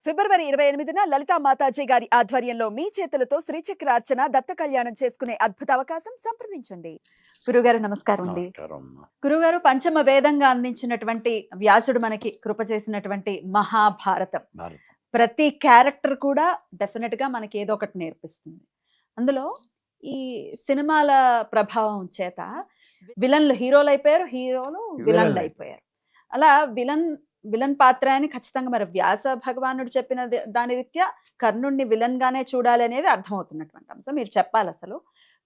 ఫిబ్రవరి 28న లలితా మాతాజీ గారి ఆధ్వర్యంలో మీ చేతులతో శ్రీచక్రార్చన దత్త కళ్యాణం చేసుకునే అద్భుత అవకాశం సంప్రదించండి. గురుగారు నమస్కారం అండి. గురుగారు పంచమ వేదంగా అందించినటువంటి వ్యాసుడు మనకి కృప చేసినటువంటి మహాభారతం, ప్రతి క్యారెక్టర్ కూడా డెఫినెట్ గా మనకి ఏదో ఒకటి నేర్పిస్తుంది. అందులో ఈ సినిమాల ప్రభావం చేత విలన్లు హీరోలు అయిపోయారు, హీరోలు విలన్లు అయిపోయారు. అలా విలన్ పాత్ర అని ఖచ్చితంగా మరి వ్యాస భగవానుడు చెప్పిన దాని రీత్యా కర్ణుడిని విలన్ గానే చూడాలి అనేది అర్థమవుతున్నటువంటి అంశం. మీరు చెప్పాలి, అసలు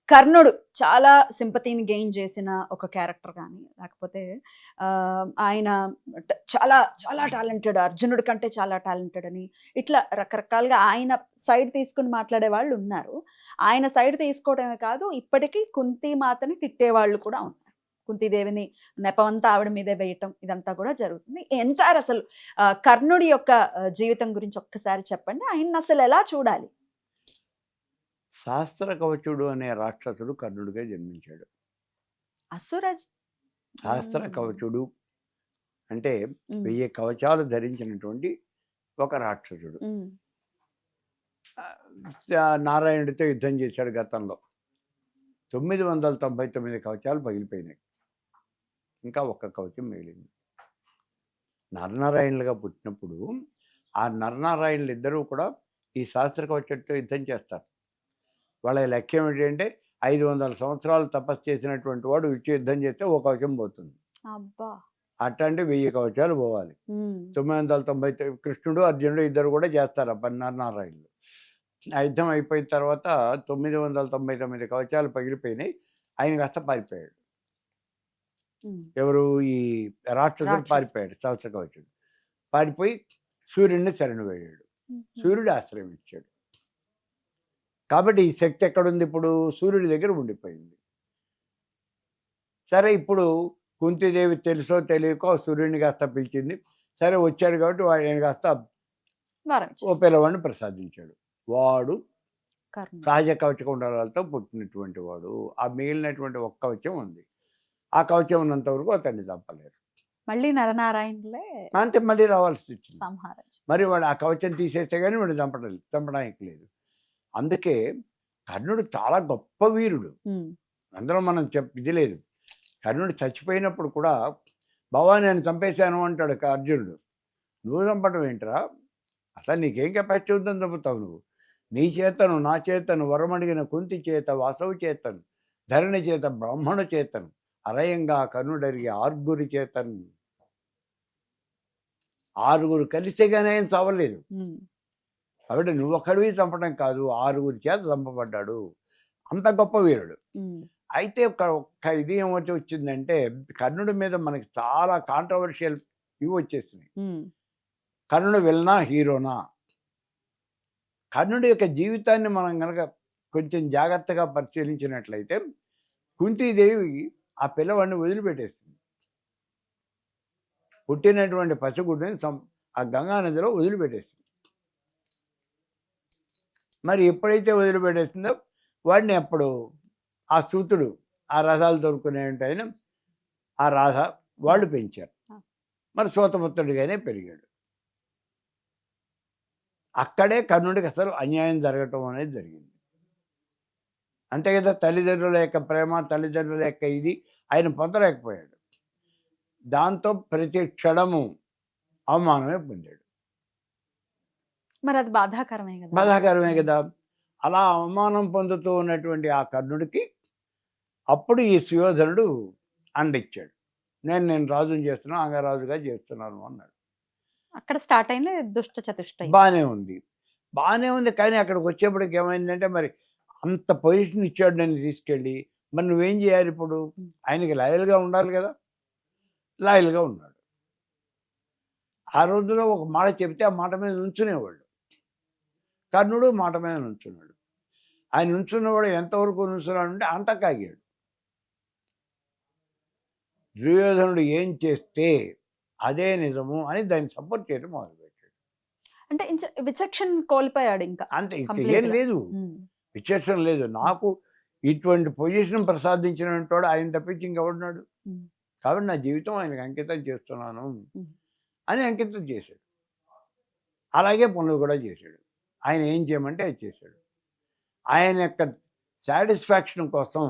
కర్ణుడు చాలా సింపతిని గెయిన్ చేసిన ఒక క్యారెక్టర్ కానీ, లేకపోతే ఆయన చాలా చాలా టాలెంటెడ్, అర్జునుడి కంటే చాలా టాలెంటెడ్ అని ఇట్లా రకరకాలుగా ఆయన సైడ్ తీసుకుని మాట్లాడే వాళ్ళు ఉన్నారు. ఆయన సైడ్ తీసుకోవడమే కాదు, ఇప్పటికీ కుంతి మాతని తిట్టేవాళ్ళు కూడా ఉన్నారు. కుంతీదేవిని నెపమంతా ఆవిడ మీదే వేయటం ఇదంతా కూడా జరుగుతుంది. ఎంటైర్ అసలు కర్ణుడి యొక్క జీవితం గురించి ఒక్కసారి చెప్పండి. ఆయన అసలు ఎలా చూడాలి? శాస్త్ర కవచుడు అనే రాక్షసుడు కర్ణుడిగా జన్మించాడు. అసుర శాస్త్ర కవచుడు అంటే 1000 కవచాలు ధరించినటువంటి ఒక రాక్షసుడు. నారాయణుడితో యుద్ధం చేశాడు గతంలో. 999 కవచాలు పగిలిపోయినాయి, ఇంకా ఒక్క కవచం మిగిలింది. నరనారాయణులుగా పుట్టినప్పుడు ఆ నరనారాయణులు ఇద్దరూ కూడా ఈ శాస్త్ర కవచంతో యుద్ధం చేస్తారు. వాళ్ళ లక్ష్యం ఏంటంటే 500 సంవత్సరాలు తపస్సు చేసినటువంటి వాడు ఇచ్చి యుద్ధం చేస్తే ఒక కవచం పోతుంది. అట్లాంటి 1000 కవచాలు పోవాలి. 999 కృష్ణుడు అర్జునుడు ఇద్దరు కూడా చేస్తారు నరనారాయణులు. ఆ యుద్ధం అయిపోయిన తర్వాత 999 కవచాలు పగిలిపోయినాయి. ఆయన కాస్త పారిపోయాడు. ఎవరు? ఈ రాక్షసుడు పారిపోయాడు. శాస్త్ర కవచుడు పారిపోయి సూర్యుడిని శరణు వేడాడు. సూర్యుడు ఆశ్రయం ఇచ్చాడు. కాబట్టి ఈ శక్తి ఎక్కడుంది? ఇప్పుడు సూర్యుడి దగ్గర ఉండిపోయింది. సరే, ఇప్పుడు కుంతీదేవి తెలుసో తెలియకో సూర్యుడిని కాస్త పిలిచింది. సరే, వచ్చాడు కాబట్టి ఆయన కాస్త ఓ పిల్లవాడిని ప్రసాదించాడు. వాడు సహజ కవచ కుండలాలతో పుట్టినటువంటి వాడు. ఆ మిగిలినటువంటి ఒక్క కవచం ఉంది. ఆ కవచం ఉన్నంత వరకు అతన్ని చంపలేరు. మళ్ళీ నరనారాయణులే అంతే, మళ్ళీ రావాల్సి వచ్చింది. మరి వాడు ఆ కవచం తీసేస్తే కానీ వాడు చంపడానికి లేదు. అందుకే కర్ణుడు చాలా గొప్ప వీరుడు. అందులో మనం ఇది లేదు. కర్ణుడు చచ్చిపోయినప్పుడు కూడా బావా నేను చంపేశాను అంటాడు అర్జునుడు. నువ్వు చంపడం ఏంట్రా? అసలు నీకేం కెపాసిటీ ఉందని చంపుతావు నువ్వు? నీ చేతను, నా చేతను, వరమడిగిన కుంతి చేత, వాసవు చేతను, ధరణి చేత, బ్రాహ్మణ చేతను, అరయంగా కర్ణుడరిగి 6 చేతను. 6 కలిసేగానే ఏం చావలేదు. కాబట్టి నువ్వు ఒక్కడివి చంపడం కాదు, 6 చేత చంపబడ్డాడు. అంత గొప్ప వీరుడు. అయితే ఒక్క ఇది ఏమొచ్చి వచ్చిందంటే కర్ణుడి మీద మనకి చాలా కాంట్రవర్షియల్ ఇవి వచ్చేసినాయి. కర్ణుడు విలనా, హీరోనా? కర్ణుడి యొక్క జీవితాన్ని మనం కనుక కొంచెం జాగ్రత్తగా పరిశీలించినట్లయితే కుంతీదేవి ఆ పిల్లవాడిని వదిలిపెట్టేసింది. పుట్టినటువంటి పసిగుడ్డిని ఆ గంగానదిలో వదిలిపెట్టేసింది. మరి ఎప్పుడైతే వదిలిపెట్టేసిందో వాడిని అప్పుడు ఆ సూతుడు, ఆ రథాలు దొరుకునేటైనా ఆ రాధ వాళ్ళు పెంచారు. మరి సూతపుత్రుడిగానే పెరిగాడు. అక్కడే కర్ణుడికి అసలు అన్యాయం జరగటం అనేది జరిగింది. అంతే కదా, తల్లిదండ్రుల యొక్క ప్రేమ, తల్లిదండ్రుల యొక్క ఇది ఆయన పొందలేకపోయాడు. దాంతో ప్రతి క్షణము అవమానమే పొందాడు. మరి అది బాధాకరమే కదా. అలా అవమానం పొందుతూ ఉన్నటువంటి ఆ కర్ణుడికి అప్పుడు ఈ సుయోధనుడు అండిచ్చాడు. నేను రాజుని చేస్తున్నాను, అంగరాజుగా చేస్తున్నాను అన్నాడు. అక్కడ స్టార్ట్ అయింది దుష్ట చతుష్టయం. బాగానే ఉంది. కానీ అక్కడికి వచ్చేప్పటికి ఏమైందంటే మరి అంత పొజిషన్ ఇచ్చాడు నేను తీసుకెళ్ళి, మరి నువ్వేం చేయాలి? ఇప్పుడు ఆయనకి లాయల్గా ఉండాలి కదా. లాయల్గా ఉన్నాడు. ఆ రోజులో ఒక మాట చెబితే ఆ మాట మీద నుంచునేవాళ్ళు. కర్ణుడు మాట మీద నుంచున్నాడు. ఆయన నుంచున్నవాడు ఎంతవరకు నుంచున్నాడు అంటే అంతకాగాడు. దుర్యోధనుడు ఏం చేస్తే అదే నిజము అని దాన్ని సపోర్ట్ చేయడం మొదలుపెట్టాడు. అంటే విచక్షణ కోల్పోయాడు. ఇంకా అంతే, ఏం లేదు, విచక్షణ లేదు. నాకు ఇటువంటి పొజిషన్ ప్రసాదించినట్టు ఆయన తప్పించి ఇంకెవడున్నాడు? కాబట్టి నా జీవితం ఆయనకు అంకితం చేస్తున్నాను అని అంకితం చేశాడు. అలాగే పనులు కూడా చేశాడు. ఆయన ఏం చేయమంటే అది చేశాడు. ఆయన యొక్క సాటిస్ఫాక్షన్ కోసం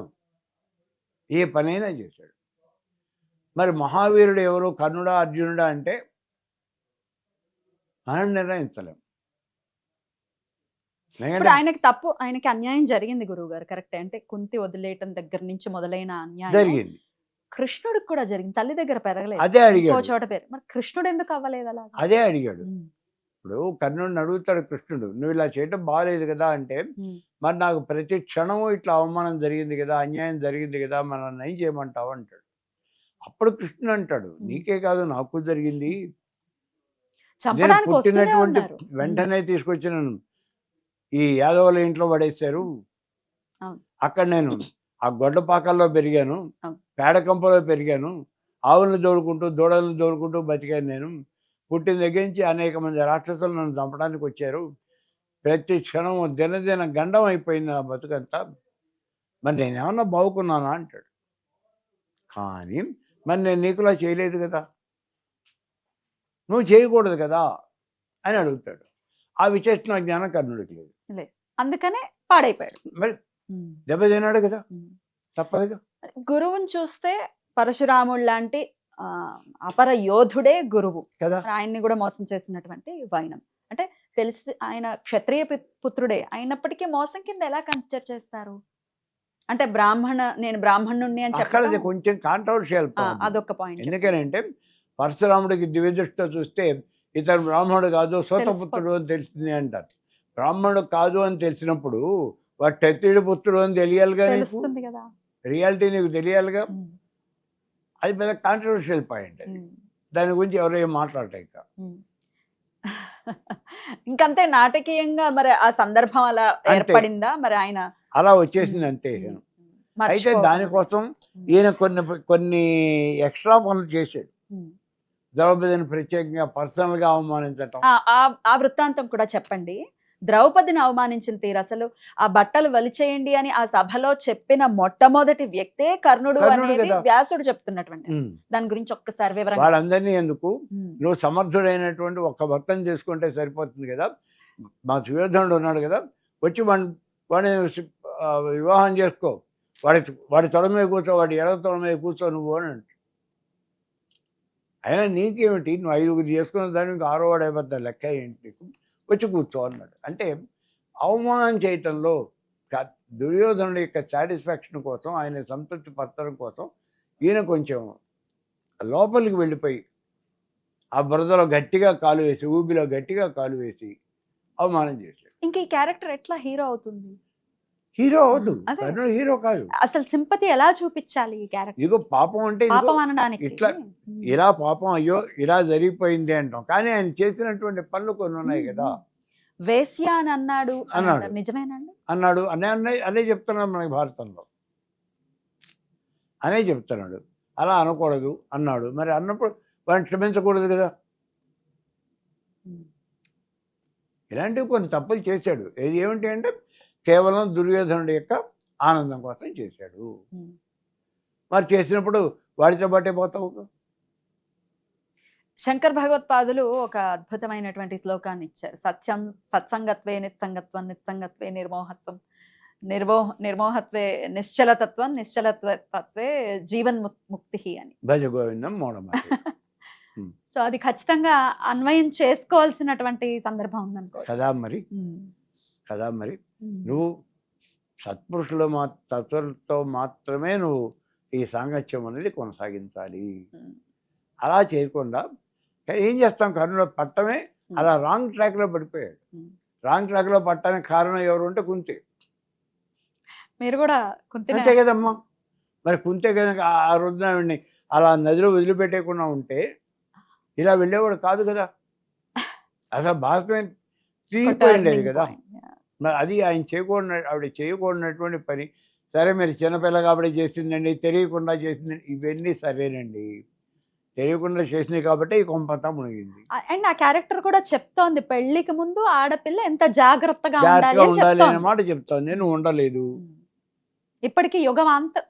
ఏ పనైనా చేశాడు. మరి మహావీరుడు ఎవరు, కర్ణుడా అర్జునుడా అంటే మనం నిర్ణయించలేం. ఇప్పుడు ఆయనకి అన్యాయం జరిగింది గురువు గారు, కరెక్టే. అంటే కుంతి వదిలేయటం దగ్గర నుంచి మొదలైన అన్యాయం జరిగింది. కృష్ణుడికి కూడా జరిగింది. తల్లి దగ్గర పెరగలేదు, అదే ఇంకో అడిగాడు. చోట పేరు. మరి కృష్ణుడు ఎందుకు అవ్వలేదు అలా? అదే అడిగాడు. ఇప్పుడు కర్ణుడిని అడుగుతాడు కృష్ణుడు, నువ్వు ఇలా చేయటం బాగాలేదు కదా అంటే, మరి నాకు ప్రతి క్షణము ఇట్లా అవమానం జరిగింది కదా, అన్యాయం జరిగింది కదా, మరి నన్ను ఏం చేయమంటావు అంటాడు. అప్పుడు కృష్ణుడు అంటాడు, నీకే కాదు నాకు జరిగింది. నేను చంపడానికి వస్తూనే పుట్టినటువంటి ఉన్నారు. వెంటనే తీసుకొచ్చిన ఈ యాదవుల ఇంట్లో పడేశారు. అవును. అక్కడ నేను ఆ గొడ్డపాకల్లో పెరిగాను, అవును. పేడకంపలో పెరిగాను, ఆవులను దోడుకుంటూ దూడలను దోడుకుంటూ బతికాను. నేను పుట్టిన దగ్గర నుంచి అనేక మంది రాక్షసులు నన్ను చంపడానికి వచ్చారు. ప్రతి క్షణం దినదిన గండం అయిపోయింది నా బతుకంతా. మరి నేనేమన్నా బాగుకున్నానా అంటాడు. కానీ మరి నేను నీకులా చేయలేదు కదా, నువ్వు చేయకూడదు కదా అని అడుగుతాడు. ఆ విచక్షణ జ్ఞానం కర్ణుడికి లేదు. అందుకనే పాడైపోయాడు. మరి దెబ్బతిన్నాడు కదా, తప్పదుగా. గురువుని చూస్తే పరశురాముడు లాంటి అపర యోధుడే గురువు కదా. ఆయన్ని కూడా మోసం చేసినటువంటి వైనం. అంటే తెలిసి ఆయన క్షత్రియ పుత్రుడే అయినప్పటికీ మోసం కింద ఎలా కన్సిడర్ చేస్తారు? అంటే నేను బ్రాహ్మణుణ్ణి అని అక్కడ చెప్పడం కొంచెం కాంట్రవర్షియల్. అదొక పాయింట్. ఎందుకనంటే పరశురాముడికి దివ్యదృష్టితో చూస్తే ఇతను బ్రాహ్మణుడు కాదు, సోతపుత్రుడు అని తెలిసింది అంటారు. బ్రాహ్మణుడు కాదు అని తెలిసినప్పుడు వాడు క్షత్రియుడు పుత్రుడు అని తెలియాలిగా, తెలుస్తుంది కదా, రియాలిటీ నీకు తెలియాలిగా. అది పెద్ద కాంట్రవర్షియల్ పాయింట్. దాని గురించి ఎవరు ఏం మాట్లాడతాయి ఇంకా. ఇంకంతే నాటకీయంగా మరి ఆ సందర్భం అలా ఏర్పడిందా మరి ఆయన అలా వచ్చేసింది అంతే. అయితే దానికోసం ఈయన కొన్ని ఎక్స్ట్రా పనులు చేశాడు. ద్రౌపదిని ప్రత్యేకంగా పర్సనల్గా అవమానించటం. ఆ వృత్తాంతం కూడా చెప్పండి. ద్రౌపదిని అవమానించిన తీరు, అసలు ఆ బట్టలు వలిచేయండి అని ఆ సభలో చెప్పిన మొట్టమొదటి వ్యక్తే కర్ణుడు అనేది వ్యాసుడు చెప్తున్నటువంటి. దాని గురించి ఒక్కసారి వివరంగా. వాళ్ళందరినీ ఎందుకు, నువ్వు సమర్థుడైనటువంటి ఒక్క భర్తను చేసుకుంటే సరిపోతుంది కదా, మా సుయోధనుడు ఉన్నాడు కదా, వచ్చి వాడిని వివాహం చేసుకో, వాడి తొడ మీద కూర్చో, వాడి ఎడవ తొడ మీద కూర్చో నువ్వు అని అంటే. అయినా నీకేమిటి, నువ్వు 5 చేసుకున్న దానికి 6వ వాడు అయిపోద్దా, లెక్క ఏంటి నీకు, వచ్చి కూర్చో అన్నాడు. అంటే అవమానం చేయటంలో దుర్యోధనుడి యొక్క సాటిస్ఫాక్షన్ కోసం, ఆయన సంతృప్తి పరచడం కోసం ఈయన కొంచెం లోపలికి వెళ్ళిపోయి ఆ బురదలో గట్టిగా కాలు వేసి, ఊబిలో గట్టిగా కాలు వేసి అవమానం చేశాడు. ఇంకా ఈ క్యారెక్టర్ ఎట్లా హీరో అవుతుంది? హీరో అవదు, కర్ణుడు హీరో కాదు. అసలు సింపతి ఎలా చూపించాలి ఈ క్యారెక్టర్? ఇగో పాపం అంటే పాపం అనడానికి ఇట్లా ఇలా పాపం, అయ్యో ఇలా జరిగిపోయింది అంటాం. కానీ ఆయన చేసినటువంటి పనులు కొన్ని ఉన్నాయి కదా. వేశ్య అని అన్నాడు, నిజమేనండి అన్నాడు. అనే చెప్తున్నాడు మనకి భారతంలో, అనే చెప్తున్నాడు. అలా అనకూడదు అన్నాడు. మరి అన్నప్పుడు వాడిని క్షమించకూడదు కదా. ఇలాంటివి కొన్ని తప్పులు చేశాడు. ఏమిటి అంటే కేవలం దుర్యోధనుడి యొక్క ఆనందం కోసం చేశాడు. మరి చేసినప్పుడు వాడితో బట్టే పోతావు. శంకర్ భగవత్పాదులు ఒక అద్భుతమైనటువంటి శ్లోకాన్ని ఇచ్చారు. సత్సంగత్వే నిత్సంగత్వం, నిత్సంగత్వే నిర్మోహత్వం, నిర్మోహత్వే నిశ్చలతత్వం, నిశ్చలత్వే జీవన్ ముక్తి అని. భజ గోవిందం మూఢమతి. సో అది ఖచ్చితంగా అన్వయం చేసుకోవాల్సినటువంటి సందర్భం ఉందనుకో కదా. మరి నువ్వు సత్పురుషులు తత్వలతో మాత్రమే నువ్వు ఈ సాంగత్యం అనేది కొనసాగించాలి. అలా చేయకుండా ఏం చేస్తాం, కర్ణుడు పట్టమే అలా రాంగ్ ట్రాక్లో పడిపోయాడు. రాంగ్ ట్రాక్లో పట్టడానికి కారణం ఎవరు అంటే కుంతి. మీరు కూడా అంతే కదమ్మా. మరి కుంతే కనుక ఆ రోజున అలా నదిలో వదిలిపెట్టేయకుండా ఉంటే ఇలా వెళ్ళేవాడు కాదు కదా. అసలు భారతమే తీరిపోయిండేది కదా. మరి అది ఆవిడ చేయకూడనటువంటి పని. సరే మీరు చిన్నపిల్లగా ఆవిడ చేసిందండి, తెలియకుండా చేసిందండి, ఇవన్నీ సరేనండి, తెలియకుండా చేసినాయి కాబట్టి ఈ కొంపంతా మునిగింది. అండ్ ఆ క్యారెక్టర్ కూడా చెప్తోంది, పెళ్లికి ముందు ఆడపిల్ల ఎంత జాగ్రత్తగా ఉండాలి అనే మాట చెప్తోంది. నేను ఉండలేదు. ఇప్పటికీ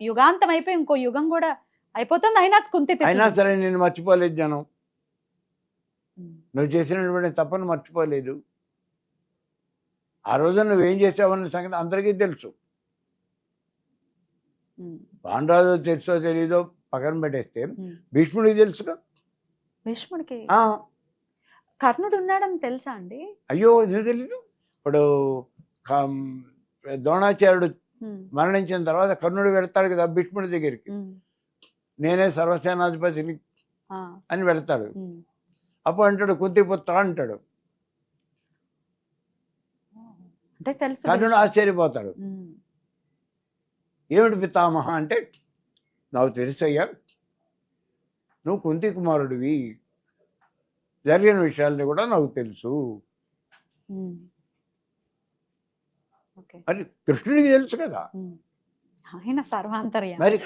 యుగాంతం అయిపోయి ఇంకో యుగం కూడా అయిపోతుంది, అయినా కుంతి అయినా సరే నేను మర్చిపోలేదు జనం. నువ్వు చేసినటువంటి తప్పను మర్చిపోలేదు. ఆ రోజున నువ్వేం చేసావన్న సంగతి అందరికీ తెలుసు. పాండరాజు తెలుసో తెలీదో పక్కన పెట్టేస్తే భీష్ముడికి తెలుసుగా. భీష్ముడికి ఆ, కర్ణుడు ఉన్నాడని తెలుసా అండి? అయ్యో ఎందుకు తెలీదు. ఇప్పుడు ద్రోణాచార్యుడు మరణించిన తర్వాత కర్ణుడు వెళ్తాడు కదా భీష్ముడి దగ్గరికి. నేనే సర్వసేనాధిపతిని అని వెళ్తాడు. అప్పుడు అంటాడు కుంతిపుత్ర అంటాడు. అంటే తెలుసు. కర్ణుడు ఆశ్చర్యపోతాడు. ఏమిటి పితామహ అంటే, నాకు తెలుసయ్యా, నువ్వు కుంతి కుమారుడివి, జరిగిన విషయాలని కూడా నాకు తెలుసు. మరి కృష్ణుడికి తెలుసు కదా, ఆయన సర్వాంతర్యామి. మరి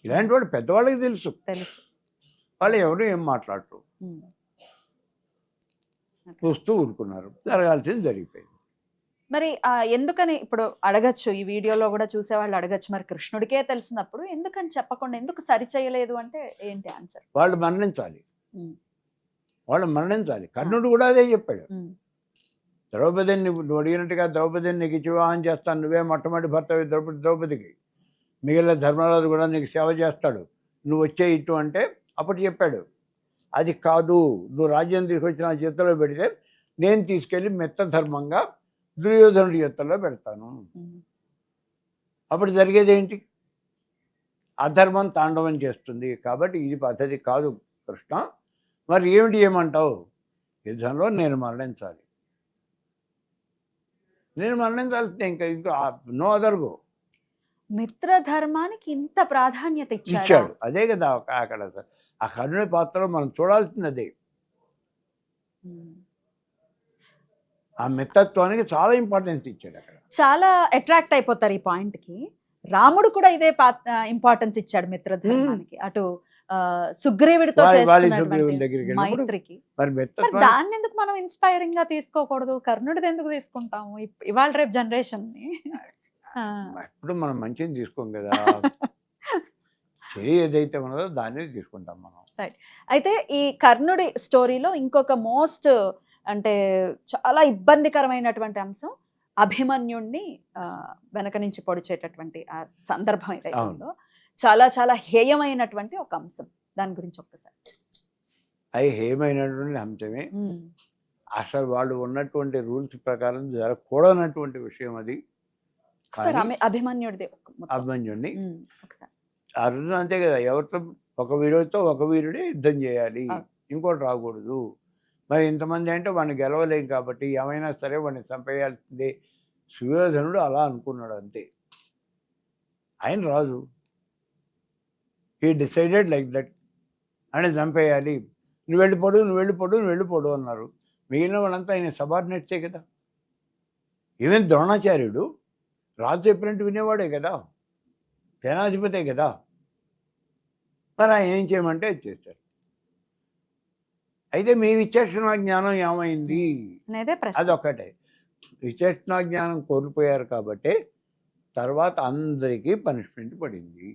ఇలాంటి వాడు పెద్దవాళ్ళకి తెలుసు. వాళ్ళు ఎవరు ఏం మాట్లాడరు, చూస్తూ ఊరుకున్నారు. జరగాల్సింది జరిగిపోయింది. మరి ఎందుకని ఇప్పుడు అడగచ్చు, ఈ వీడియోలో కూడా చూసేవాళ్ళు అడగచ్చు, మరి కృష్ణుడికే తెలిసినప్పుడు ఎందుకని చెప్పకుండా ఎందుకు సరి చేయలేదు అంటే ఏంటి ఆన్సర్? వాళ్ళు మరణించాలి, వాళ్ళు మరణించాలి. కర్ణుడు కూడా అదే చెప్పాడు. ద్రౌపదిని నువ్వు అడిగినట్టుగా ద్రౌపదిని నీకు ఇచ్చి వివాహం చేస్తాను, నువ్వే మొట్టమొదటి భర్తవి ద్రౌపదికి, మిగిలిన ధర్మరాజు కూడా నీకు సేవ చేస్తాడు, నువ్వు వచ్చే ఇటు అంటే అప్పుడు చెప్పాడు. అది కాదు, నువ్వు రాజ్యం తీసుకొచ్చి నా చేతిలో పెడితే నేను తీసుకెళ్ళి మెత్త ధర్మంగా దుర్యోధనుడి చేతుల్లో పెడతాను. అప్పుడు జరిగేది ఏంటి? అధర్మం తాండవం చేస్తుంది. కాబట్టి ఇది పద్ధతి కాదు కృష్ణ. మరి ఏమిటి ఏమంటావు? యుద్ధంలో నేను మరణించాలి, నేను మరణించాల్సిందే, ఇంకా నో అదర్ గో. మిత్రధర్మానికి ఇంత ప్రాధాన్యత ఇచ్చాడు. అదే కదా అక్కడ ఆ కర్ణుడి పాత్రలో మనం చూడాల్సింది అదే. ఆ మిత్రత్వానికి చాలా ఇంపార్టెన్స్ ఇచ్చాడు. అక్కడ చాలా అట్రాక్ట్ అయిపోతారు ఈ పాయింట్ కి. రాముడు కూడా ఇదే ఇంపార్టెన్స్ ఇచ్చాడు మిత్రధర్మానికి. అటు సుగ్రీవుడితో మైత్రికి. దాన్ని ఎందుకు మనం ఇన్స్పైరింగ్ గా తీసుకోకూడదు? కర్ణుడిది ఎందుకు తీసుకుంటాము ఇవాళ రేపు జనరేషన్ ని? ఇప్పుడు మనం మంచిని తీసుకోం కదా, ఏదైతే ఉన్నదో దాన్ని తీసుకుంటాం మనం. అయితే ఈ కర్ణుడి స్టోరీలో ఇంకొక మోస్ట్ అంటే చాలా ఇబ్బందికరమైనటువంటి అంశం అభిమన్యుణ్ణి వెనక నుంచి పొడిచేటటువంటి ఆ సందర్భం ఏదైతే ఉందో చాలా చాలా హేయమైనటువంటి ఒక అంశం. దాని గురించి ఒక్కసారి. అది హేయమైనటువంటి అంశమే. అసలు వాళ్ళు ఉన్నటువంటి రూల్స్ ప్రకారం జరగకూడనటువంటి విషయం అది. అభిమన్యుడిది అభిమన్యుడిని అర్జున్ అంతే కదా, ఎవరితో ఒక వీరుడితో ఒక వీరుడే యుద్ధం చేయాలి, ఇంకోటి రాకూడదు. మరి ఇంతమంది అంటే వాడిని గెలవలేం కాబట్టి ఏమైనా సరే వాడిని చంపేయాల్సిందే. సుయోధనుడు అలా అనుకున్నాడు అంతే. ఆయన రాజు, హీ డిసైడెడ్ లైక్ దట్, అని చంపేయాలి, నువ్వు వెళ్ళిపోడు నువ్వు వెళ్ళిపోడు నువ్వు వెళ్ళిపోడు అన్నారు. మిగిలిన వాళ్ళంతా ఆయన సబార్డినేట్సే కదా. ఈవెన్ ద్రోణాచార్యుడు రాజు చెప్పినట్టు వినేవాడే కదా, సేనాధిపతే కదా. మరి ఆయన ఏం చేయమంటే అది చేశారు. అయితే మీ విచక్షణ జ్ఞానం ఏమైంది అదొక్కటే. విచక్షణ జ్ఞానం కోల్పోయారు కాబట్టి తర్వాత అందరికీ పనిష్మెంట్ పడింది.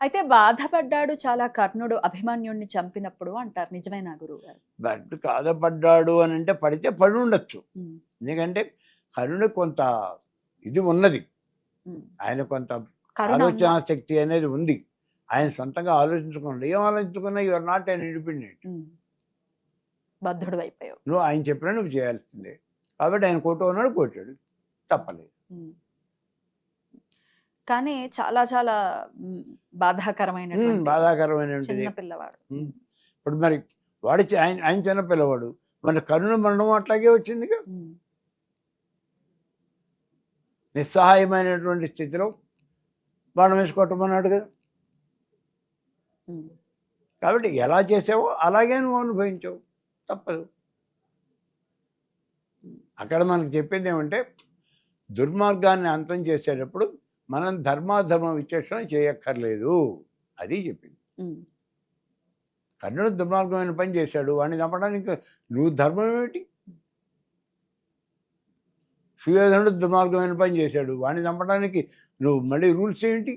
అయితే బాధపడ్డాడు చాలా కర్ణుడు అభిమన్యుడిని చంపినప్పుడు అంటారు, నిజమేనా గురువు గారు? బాధపడ్డాడు అని అంటే పడితే పడి ఉండొచ్చు. ఎందుకంటే కర్ణుడు కొంత ఇది ఉన్నది, ఆయన కొంత ఆలోచన శక్తి అనేది ఉంది. ఆయన సొంతంగా ఆలోచించుకున్నాడు. ఏం ఆలోచించుకున్నా you are not an independent, బద్ధుడు అయిపోయావు. నువ్వు ఆయన చెప్పినా నువ్వు చేయాల్సిందే. కాబట్టి ఆయన కోట ఉన్నాడు, కోటాడు, తప్పలేదు. కానీ చాలా చాలా బాధాకరమైన చిన్న పిల్లవాడు. ఇప్పుడు మరి వాడి ఆయన చిన్న పిల్లవాడు, మరి కర్ణుడు మరణం అట్లాగే వచ్చిందిగా. నిస్సహాయమైనటువంటి స్థితిలో బాణం వేసి కొట్టమన్నాడు కదా. కాబట్టి ఎలా చేసావో అలాగే నువ్వు అనుభవించావు, తప్పదు. అక్కడ మనకు చెప్పింది ఏమంటే, దుర్మార్గాన్ని అంతం చేసేటప్పుడు మనం ధర్మాధర్మ విచక్షణ చేయక్కర్లేదు, అది చెప్పింది. కర్ణుడు దుర్మార్గమైన పని చేశాడు, వాడిని చంపడానికి నువ్వు ధర్మం ఏమిటి? సుయోధనుడు దుర్మార్గమైన పని చేశాడు, వాడిని చంపడానికి నువ్వు మళ్ళీ రూల్స్ ఏంటి?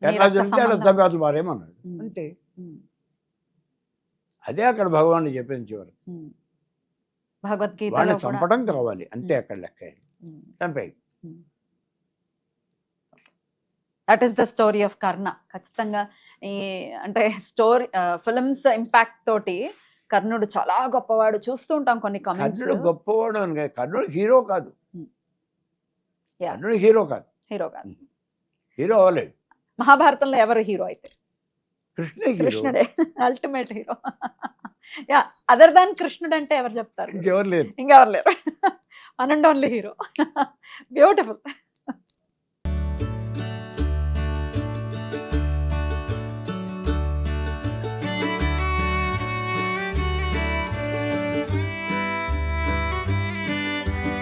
ఎట్లా జరిగితే అలా చంపేతలు మారేమన్నాడు అంతే. అదే అక్కడ భగవానుడు చెప్పింది చివరి. భగవద్గీతలో వాళ్ళని కూడా చంపడం కావాలి అంతే అక్కడ లెక్క. చంపేయి. That is the story of Karna. ఖచ్చితంగా ఈ అంటే స్టోరీ ఫిల్మ్స్ ఇంపాక్ట్ తోటి కర్ణుడు చాలా గొప్పవాడు చూస్తూ ఉంటాం కొన్ని కామెంట్స్. కర్ణుడు గొప్పవాడు అని కాదు, కర్ణుడు హీరో కాదు. Yeah. కర్ణుడు హీరో కాదు, హీరో కాదు. హీరో అవ్వలేడు. మహాభారతంలో ఎవరు హీరో అయితే? కృష్ణే హీరో. కృష్ణుడే ultimate hero. Yeah, other than కృష్ణుడు అంటే ఎవరు చెప్తారు? ఇంకెవరు లేరు. ఇంకెవరు లేరు. One and only hero. Beautiful.